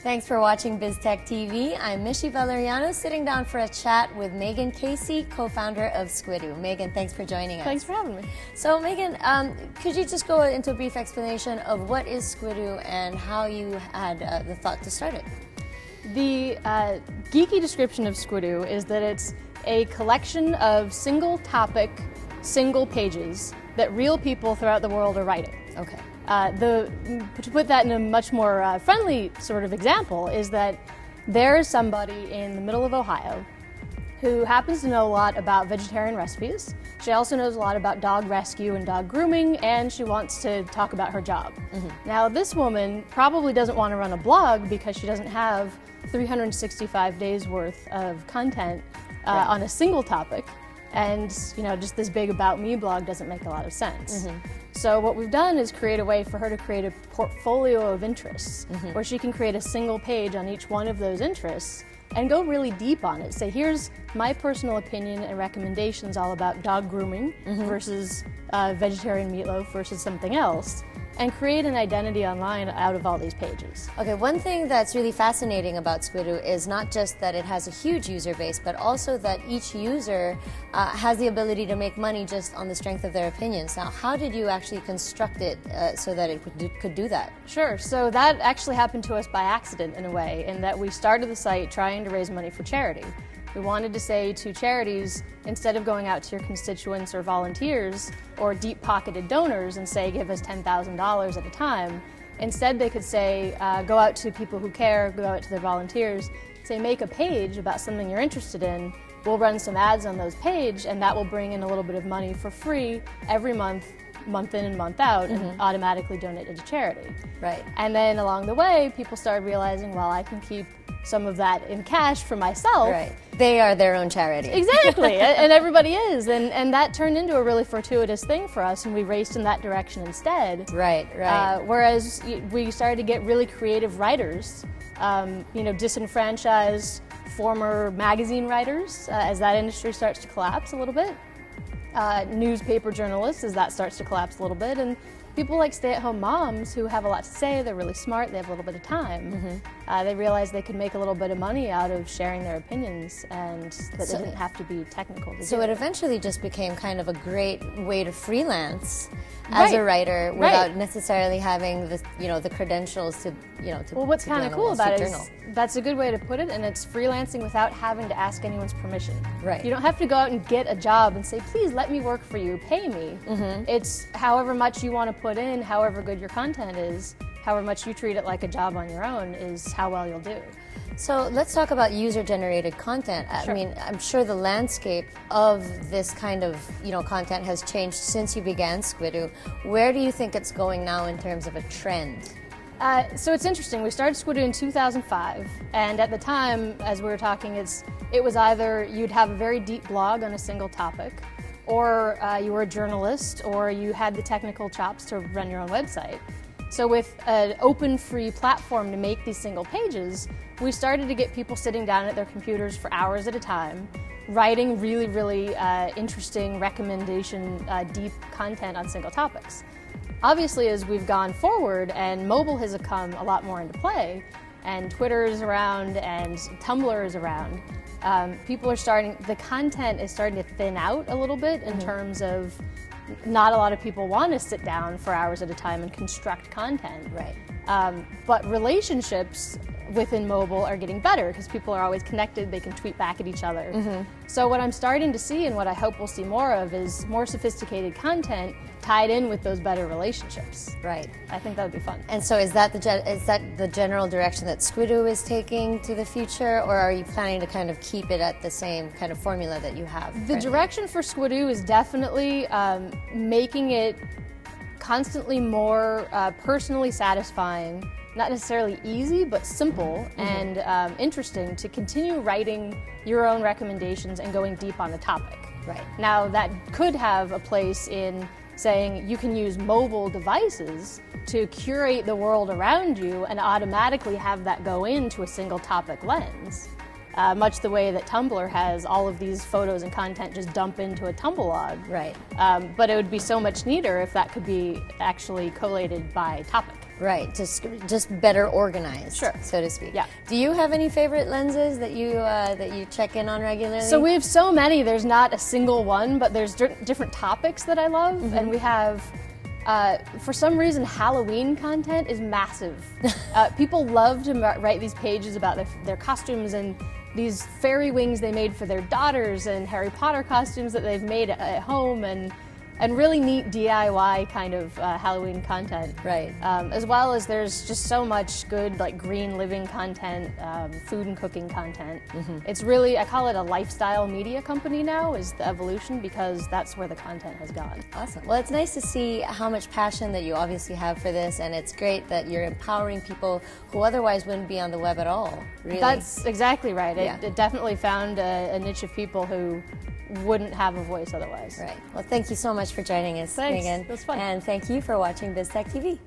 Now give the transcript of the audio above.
Thanks for watching BizTech TV. I'm Mishi Valeriano, sitting down for a chat with Megan Casey, co-founder of Squidoo. Megan, thanks for joining us. Thanks for having me. So Megan, could you just go into a brief explanation of what is Squidoo and how you had the thought to start it? The geeky description of Squidoo is that it's a collection of single topic, single pages that real people throughout the world are writing. Okay. To put that in a much more friendly sort of example is that there's somebody in the middle of Ohio who happens to know a lot about vegetarian recipes. She also knows a lot about dog rescue and dog grooming, and she wants to talk about her job. Now, this woman probably doesn't want to run a blog because she doesn't have 365 days worth of content on a single topic, and just this big About Me blog doesn't make a lot of sense. So what we've done is create a way for her to create a portfolio of interests where she can create a single page on each one of those interests and go really deep on it. Say, here's my personal opinion and recommendations all about dog grooming versus vegetarian meatloaf versus something else, and create an identity online out of all these pages. Okay, one thing that's really fascinating about Squidoo is not just that it has a huge user base, but also that each user has the ability to make money just on the strength of their opinions. Now, how did you actually construct it so that it could do that? Sure, so that actually happened to us by accident in a way, in that we started the site trying to raise money for charity. We wanted to say to charities, instead of going out to your constituents or volunteers or deep-pocketed donors and say, give us $10,000 at a time, instead they could say, go out to people who care, go out to their volunteers, say, make a page about something you're interested in, we'll run some ads on those pages, and that will bring in a little bit of money for free every month, month in and month out, and automatically donate it to charity. Right. And then along the way, people started realizing, well, I can keep some of that in cash for myself. Right. They are their own charity. Exactly, and everybody is. And that turned into a really fortuitous thing for us, and we raced in that direction instead. Right, right. Whereas we started to get really creative writers, disenfranchised former magazine writers, as that industry starts to collapse a little bit. Newspaper journalists, as that starts to collapse a little bit, and people like stay-at-home moms who have a lot to say, they're really smart, they have a little bit of time. They realized they could make a little bit of money out of sharing their opinions, and that they didn't have to be technical. So it eventually just became kind of a great way to freelance as a writer without necessarily having the credentials to Well, what's kind of cool about it is that's a good way to put it, and it's freelancing without having to ask anyone's permission. Right. You don't have to go out and get a job and say, please let me work for you, pay me. It's however much you want to put in, however good your content is, however much you treat it like a job on your own is how well you'll do. So let's talk about user-generated content. Sure. I mean, I'm sure the landscape of this kind of content has changed since you began Squidoo. Where do you think it's going now in terms of a trend? So it's interesting. We started Squidoo in 2005, and at the time, as we were talking, it was either you'd have a very deep blog on a single topic, or you were a journalist, or you had the technical chops to run your own website. So with an open, free platform to make these single pages, we started to get people sitting down at their computers for hours at a time, writing really, really interesting recommendation, deep content on single topics. Obviously, as we've gone forward and mobile has come a lot more into play, and Twitter is around and Tumblr is around, the content is starting to thin out a little bit in terms of not a lot of people want to sit down for hours at a time and construct content. Right. But relationships within mobile are getting better because people are always connected, they can tweet back at each other. So what I'm starting to see, and what I hope we'll see more of, is more sophisticated content tied in with those better relationships. Right. I think that would be fun. And so is that the general direction that Squidoo is taking to the future, or are you planning to kind of keep it at the same kind of formula that you have? The direction for Squidoo is definitely making it constantly more personally satisfying, not necessarily easy, but simple and interesting to continue writing your own recommendations and going deep on the topic. Right. Now, that could have a place in saying you can use mobile devices to curate the world around you and automatically have that go into a single topic lens. Much the way that Tumblr has all of these photos and content just dump into a Tumblr. Right. But it would be so much neater if that could be actually collated by topic. Right, just better organized, Sure. so to speak. Yeah. Do you have any favorite lenses that you check in on regularly? So we have so many. There's not a single one, but there's different topics that I love, and we have. For some reason, Halloween content is massive. People love to write these pages about their costumes and these fairy wings they made for their daughters and Harry Potter costumes that they've made at home and really neat DIY kind of Halloween content. Right. As well as there's just so much good like green living content, food and cooking content. It's really, I call it a lifestyle media company now, is the evolution, because that's where the content has gone. Awesome. Well, it's nice to see how much passion that you obviously have for this, and it's great that you're empowering people who otherwise wouldn't be on the web at all, really. That's exactly right. Yeah. It definitely found a niche of people who wouldn't have a voice otherwise. Right. Well, thank you so much for joining us, Thanks. Megan. It was fun. And thank you for watching BizTech TV.